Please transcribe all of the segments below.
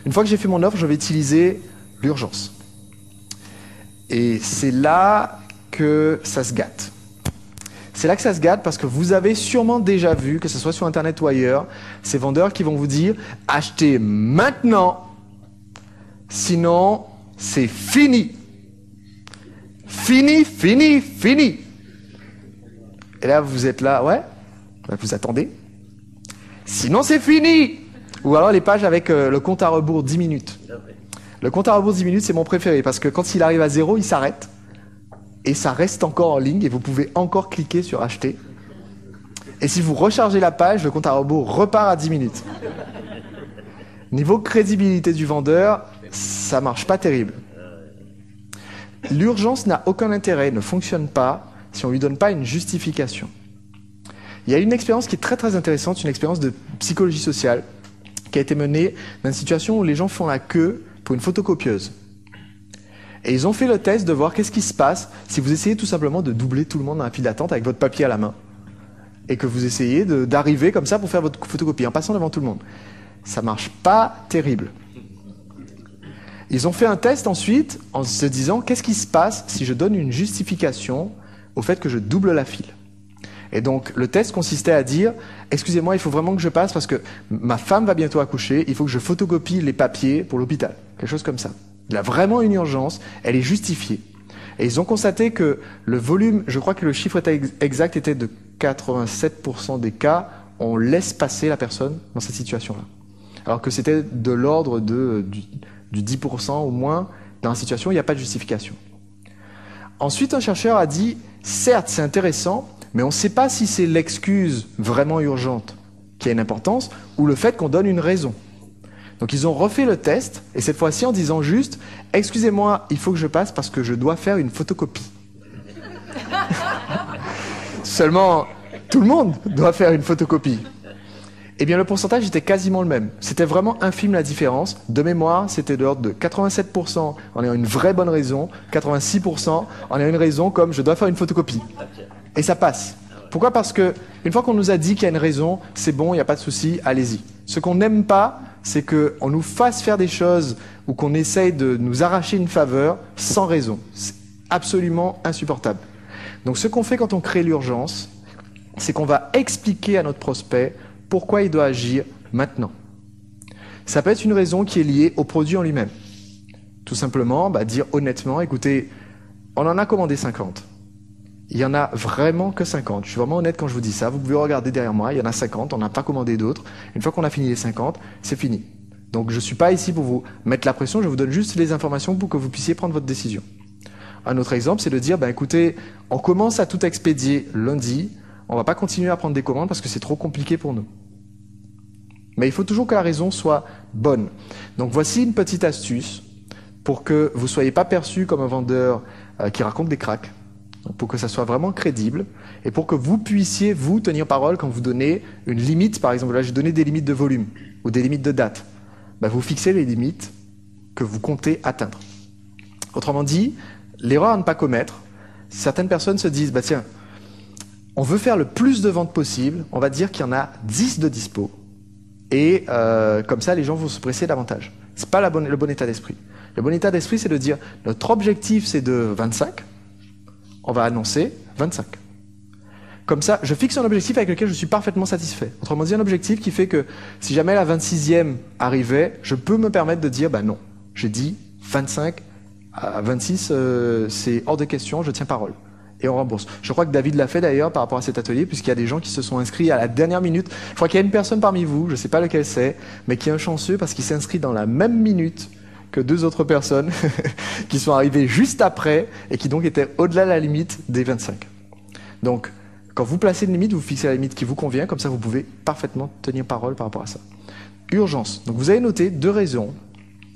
Une fois que j'ai fait mon offre, je vais utiliser l'urgence. Et c'est là que ça se gâte. C'est là que ça se gâte parce que vous avez sûrement déjà vu, que ce soit sur Internet ou ailleurs, ces vendeurs qui vont vous dire « Achetez maintenant, sinon c'est fini. Fini, fini, fini. » Et là, vous êtes là, ouais, vous attendez. Sinon c'est fini. Ou alors les pages avec le compte à rebours 10 minutes. Le compte à rebours 10 minutes, c'est mon préféré parce que quand il arrive à 0, il s'arrête. Et ça reste encore en ligne et vous pouvez encore cliquer sur acheter. Et si vous rechargez la page, le compte à rebours repart à 10 minutes. Niveau crédibilité du vendeur, ça marche pas terrible. L'urgence n'a aucun intérêt, ne fonctionne pas si on lui donne pas une justification. Il y a une expérience qui est très très intéressante, une expérience de psychologie sociale qui a été menée dans une situation où les gens font la queue pour une photocopieuse. Et ils ont fait le test de voir qu'est-ce qui se passe si vous essayez tout simplement de doubler tout le monde dans la file d'attente avec votre papier à la main. Et que vous essayez d'arriver comme ça pour faire votre photocopie en passant devant tout le monde. Ça marche pas terrible. Ils ont fait un test ensuite en se disant qu'est-ce qui se passe si je donne une justification au fait que je double la file. Et donc le test consistait à dire excusez-moi, il faut vraiment que je passe parce que ma femme va bientôt accoucher, il faut que je photocopie les papiers pour l'hôpital. Quelque chose comme ça. Il a vraiment une urgence, elle est justifiée. Et ils ont constaté que le volume, je crois que le chiffre exact était de 87% des cas, on laisse passer la personne dans cette situation-là. Alors que c'était de l'ordre du 10% au moins dans la situation où il n'y a pas de justification. Ensuite, un chercheur a dit, certes, c'est intéressant, mais on ne sait pas si c'est l'excuse vraiment urgente qui a une importance ou le fait qu'on donne une raison. Donc ils ont refait le test, et cette fois-ci en disant juste « Excusez-moi, il faut que je passe parce que je dois faire une photocopie. » Seulement, tout le monde doit faire une photocopie. Eh bien le pourcentage était quasiment le même. C'était vraiment infime la différence. De mémoire, c'était de l'ordre de 87% en ayant une vraie bonne raison, 86% en ayant une raison comme « Je dois faire une photocopie. » Et ça passe. Pourquoi? Parce que une fois qu'on nous a dit qu'il y a une raison, c'est bon, il n'y a pas de souci, allez-y. Ce qu'on n'aime pas, c'est qu'on nous fasse faire des choses ou qu'on essaye de nous arracher une faveur sans raison. C'est absolument insupportable. Donc ce qu'on fait quand on crée l'urgence, c'est qu'on va expliquer à notre prospect pourquoi il doit agir maintenant. Ça peut être une raison qui est liée au produit en lui-même. Tout simplement, dire honnêtement, écoutez, on en a commandé 50. Il n'y en a vraiment que 50. Je suis vraiment honnête quand je vous dis ça. Vous pouvez regarder derrière moi, il y en a 50, on n'a pas commandé d'autres. Une fois qu'on a fini les 50, c'est fini. Donc je ne suis pas ici pour vous mettre la pression, je vous donne juste les informations pour que vous puissiez prendre votre décision. Un autre exemple, c'est de dire, écoutez, on commence à tout expédier lundi, on ne va pas continuer à prendre des commandes parce que c'est trop compliqué pour nous. Mais il faut toujours que la raison soit bonne. Donc voici une petite astuce pour que vous ne soyez pas perçu comme un vendeur qui raconte des cracks. Pour que ça soit vraiment crédible et pour que vous puissiez, vous, tenir parole quand vous donnez une limite. Par exemple, là, j'ai donné des limites de volume ou des limites de date. Vous fixez les limites que vous comptez atteindre. Autrement dit, l'erreur à ne pas commettre, certaines personnes se disent, tiens, on veut faire le plus de ventes possible, on va dire qu'il y en a 10 de dispo. Et comme ça, les gens vont se presser davantage. Ce n'est pas le bon état d'esprit. Le bon état d'esprit, c'est de dire, notre objectif, c'est de 25. On va annoncer 25. Comme ça, je fixe un objectif avec lequel je suis parfaitement satisfait. Autrement dit, un objectif qui fait que si jamais la 26e arrivait, je peux me permettre de dire, non, j'ai dit 25 à 26, c'est hors de question, je tiens parole. Et on rembourse. Je crois que David l'a fait d'ailleurs par rapport à cet atelier, puisqu'il y a des gens qui se sont inscrits à la dernière minute. Je crois qu'il y a une personne parmi vous, je ne sais pas lequel c'est, mais qui est un chanceux parce qu'il s'est inscrit dans la même minute que 2 autres personnes qui sont arrivées juste après et qui donc étaient au-delà de la limite des 25. Donc, quand vous placez une limite, vous fixez la limite qui vous convient, comme ça vous pouvez parfaitement tenir parole par rapport à ça. Urgence. Donc vous avez noté 2 raisons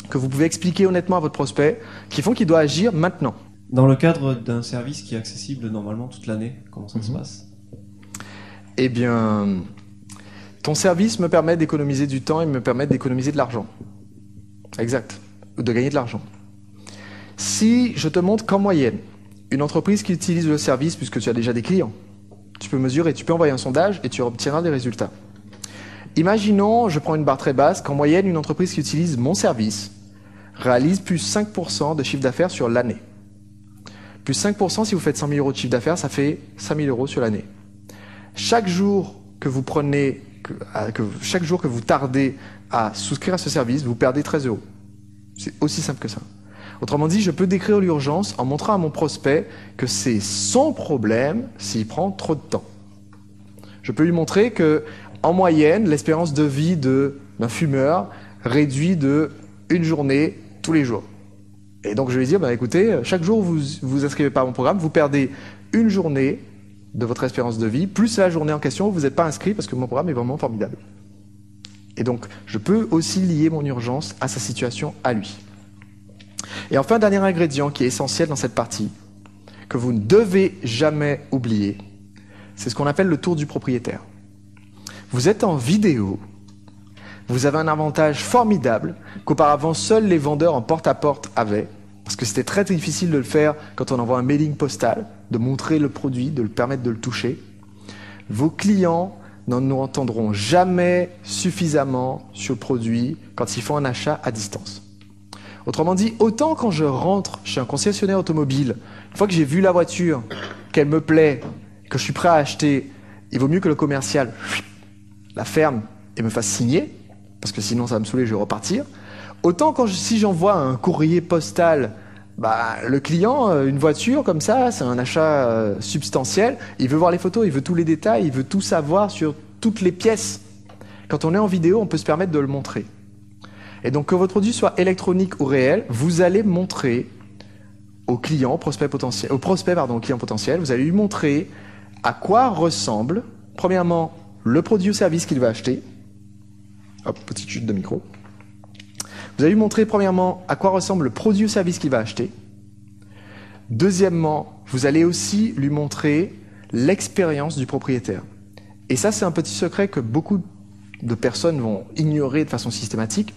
que vous pouvez expliquer honnêtement à votre prospect qui font qu'il doit agir maintenant. Dans le cadre d'un service qui est accessible normalement toute l'année, comment ça se passe? Eh bien, ton service me permet d'économiser du temps et me permet d'économiser de l'argent. Exact. Ou de gagner de l'argent. Si je te montre qu'en moyenne, une entreprise qui utilise le service, puisque tu as déjà des clients, tu peux mesurer, tu peux envoyer un sondage et tu obtiendras des résultats. Imaginons, je prends une barre très basse, qu'en moyenne, une entreprise qui utilise mon service réalise plus 5% de chiffre d'affaires sur l'année. Plus 5%, si vous faites 100 000 euros de chiffre d'affaires, ça fait 5 000 euros sur l'année. Chaque jour que vous prenez, chaque jour que vous tardez à souscrire à ce service, vous perdez 13 euros. C'est aussi simple que ça. Autrement dit, je peux décrire l'urgence en montrant à mon prospect que c'est son problème s'il prend trop de temps. Je peux lui montrer que, en moyenne, l'espérance de vie d'un fumeur réduit de une journée tous les jours. Et donc je vais lui dire, écoutez, chaque jour où vous vous inscrivez pas à mon programme, vous perdez une journée de votre espérance de vie, plus la journée en question où vous n'êtes pas inscrit parce que mon programme est vraiment formidable. Et donc, je peux aussi lier mon urgence à sa situation à lui. Et enfin, dernier ingrédient qui est essentiel dans cette partie, que vous ne devez jamais oublier, c'est ce qu'on appelle le tour du propriétaire. Vous êtes en vidéo, vous avez un avantage formidable qu'auparavant seuls les vendeurs en porte-à-porte avaient, parce que c'était très difficile de le faire quand on envoie un mailing postal, de montrer le produit, de le permettre de le toucher. Vos clients n'en entendront jamais suffisamment sur le produit quand ils font un achat à distance. Autrement dit, autant quand je rentre chez un concessionnaire automobile, une fois que j'ai vu la voiture, qu'elle me plaît, que je suis prêt à acheter, il vaut mieux que le commercial la ferme et me fasse signer, parce que sinon ça va me saouler, je vais repartir. Autant si j'envoie un courrier postal, le client, une voiture comme ça, c'est un achat substantiel, il veut voir les photos, il veut tous les détails, il veut tout savoir sur toutes les pièces. Quand on est en vidéo, on peut se permettre de le montrer. Et donc que votre produit soit électronique ou réel, vous allez montrer au client, au prospect potentiel, vous allez lui montrer à quoi ressemble, premièrement, le produit ou service qu'il va acheter. Hop, petite chute de micro. Vous allez lui montrer premièrement à quoi ressemble le produit ou service qu'il va acheter. Deuxièmement, vous allez aussi lui montrer l'expérience du propriétaire. Et ça, c'est un petit secret que beaucoup de personnes vont ignorer de façon systématique.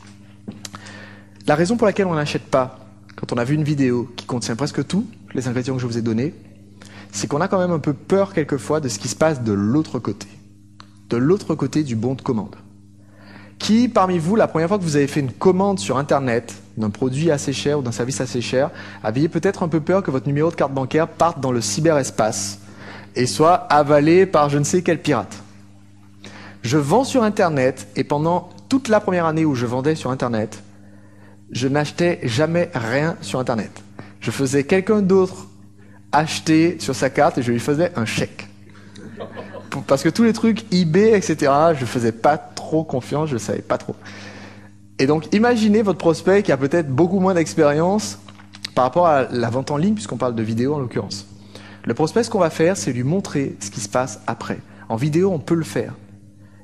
La raison pour laquelle on n'achète pas, quand on a vu une vidéo qui contient presque tous les ingrédients que je vous ai donnés, c'est qu'on a quand même un peu peur quelquefois de ce qui se passe de l'autre côté du bon de commande. Qui, parmi vous, la première fois que vous avez fait une commande sur Internet d'un produit assez cher ou d'un service assez cher, aviez peut-être un peu peur que votre numéro de carte bancaire parte dans le cyberespace et soit avalé par je ne sais quel pirate. Je vends sur Internet et pendant toute la première année où je vendais sur Internet, je n'achetais jamais rien sur Internet. Je faisais quelqu'un d'autre acheter sur sa carte et je lui faisais un chèque. Parce que tous les trucs eBay, etc., je faisais pas trop confiance, je savais pas trop. Et donc, imaginez votre prospect qui a peut-être beaucoup moins d'expérience par rapport à la vente en ligne, puisqu'on parle de vidéo en l'occurrence. Le prospect, ce qu'on va faire, c'est lui montrer ce qui se passe après. En vidéo, on peut le faire.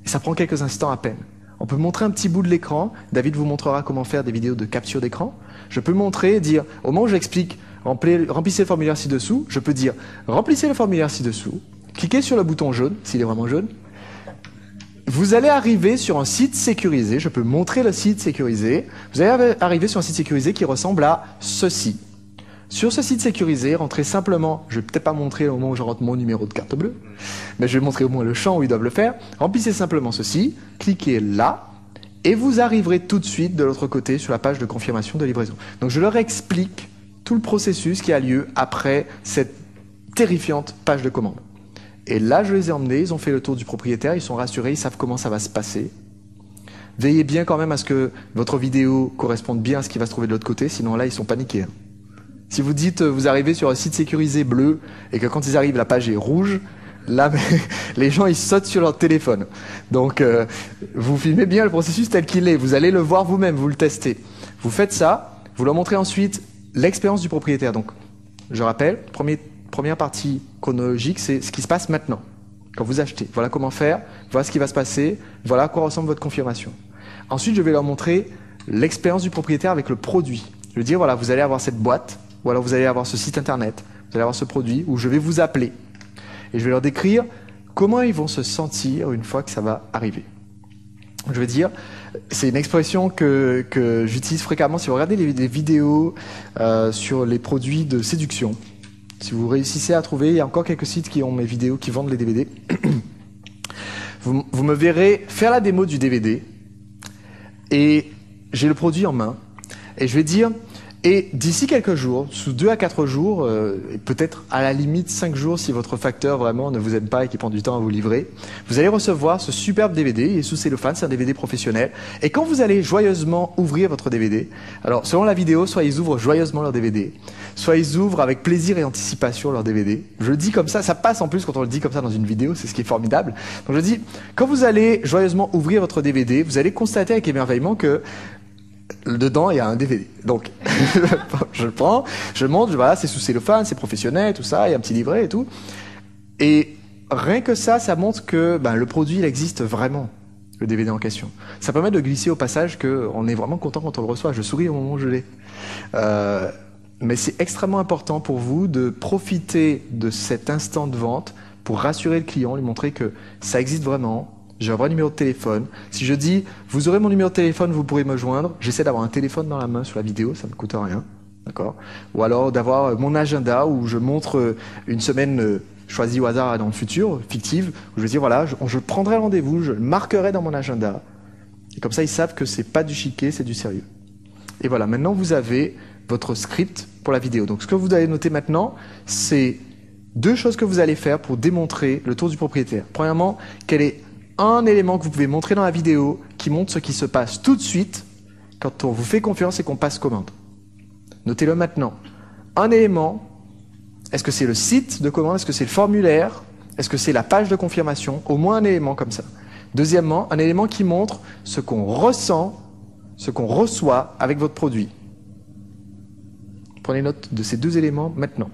Et ça prend quelques instants à peine. On peut montrer un petit bout de l'écran. David vous montrera comment faire des vidéos de capture d'écran. Je peux montrer, dire, au moment où j'explique, remplissez le formulaire ci-dessous, je peux dire, remplissez le formulaire ci-dessous, cliquez sur le bouton jaune, s'il est vraiment jaune. Vous allez arriver sur un site sécurisé, je peux montrer le site sécurisé. Vous allez arriver sur un site sécurisé qui ressemble à ceci. Sur ce site sécurisé, rentrez simplement, je vais peut-être pas montrer au moment où je rentre mon numéro de carte bleue, mais je vais montrer au moins le champ où ils doivent le faire. Remplissez simplement ceci, cliquez là, et vous arriverez tout de suite de l'autre côté sur la page de confirmation de livraison. Donc je leur explique tout le processus qui a lieu après cette terrifiante page de commande. Et là, je les ai emmenés, ils ont fait le tour du propriétaire, ils sont rassurés, ils savent comment ça va se passer. Veillez bien quand même à ce que votre vidéo corresponde bien à ce qui va se trouver de l'autre côté, sinon là, ils sont paniqués. Si vous dites, vous arrivez sur un site sécurisé bleu, et que quand ils arrivent, la page est rouge, là, les gens, ils sautent sur leur téléphone. Donc, vous filmez bien le processus tel qu'il est, vous allez le voir vous-même, vous le testez. Vous faites ça, vous leur montrez ensuite l'expérience du propriétaire. Donc, je rappelle, première partie chronologique, c'est ce qui se passe maintenant, quand vous achetez. Voilà comment faire, voilà ce qui va se passer, voilà à quoi ressemble votre confirmation. Ensuite, je vais leur montrer l'expérience du propriétaire avec le produit. Je vais dire, voilà, vous allez avoir cette boîte, ou alors vous allez avoir ce site internet, vous allez avoir ce produit, où je vais vous appeler. Et je vais leur décrire comment ils vont se sentir une fois que ça va arriver. Je vais dire, c'est une expression que j'utilise fréquemment. Si vous regardez les vidéos sur les produits de séduction, si vous réussissez à trouver, il y a encore quelques sites qui ont mes vidéos, qui vendent les DVD. Vous me verrez faire la démo du DVD et j'ai le produit en main et je vais dire, et d'ici quelques jours, sous 2 à 4 jours, et peut-être à la limite 5 jours si votre facteur vraiment ne vous aime pas et qui prend du temps à vous livrer, vous allez recevoir ce superbe DVD, il est sous cellophane, c'est un DVD professionnel, et quand vous allez joyeusement ouvrir votre DVD, alors selon la vidéo, soit ils ouvrent joyeusement leur DVD, soit ils ouvrent avec plaisir et anticipation leur DVD. Je le dis comme ça passe en plus quand on le dit comme ça dans une vidéo, c'est ce qui est formidable. Donc je dis, quand vous allez joyeusement ouvrir votre DVD, vous allez constater avec émerveillement que dedans, il y a un DVD. Donc, je le prends, je le montre, voilà, c'est sous cellophane, c'est professionnel, tout ça, il y a un petit livret et tout. Et rien que ça montre que le produit, il existe vraiment, le DVD en question. Ça permet de glisser au passage qu'on est vraiment content quand on le reçoit. Je souris au moment où je l'ai. Mais c'est extrêmement important pour vous de profiter de cet instant de vente pour rassurer le client, lui montrer que ça existe vraiment. J'ai un vrai numéro de téléphone. Si je dis, vous aurez mon numéro de téléphone, vous pourrez me joindre, j'essaie d'avoir un téléphone dans la main sur la vidéo, ça ne me coûte rien. D'accord ? Ou alors d'avoir mon agenda où je montre une semaine choisie au hasard dans le futur, fictive, où je vais dire, voilà, je prendrai rendez-vous, je le marquerai dans mon agenda. Et comme ça, ils savent que c'est pas du chiquet, c'est du sérieux. Et voilà, maintenant vous avez votre script pour la vidéo. Donc ce que vous allez noter maintenant, c'est 2 choses que vous allez faire pour démontrer le tour du propriétaire. Premièrement, quel est un élément que vous pouvez montrer dans la vidéo qui montre ce qui se passe tout de suite quand on vous fait confiance et qu'on passe commande. Notez-le maintenant. Un élément, est-ce que c'est le site de commande, est-ce que c'est le formulaire, est-ce que c'est la page de confirmation, au moins un élément comme ça. Deuxièmement, un élément qui montre ce qu'on ressent, ce qu'on reçoit avec votre produit. Prenez note de ces 2 éléments maintenant.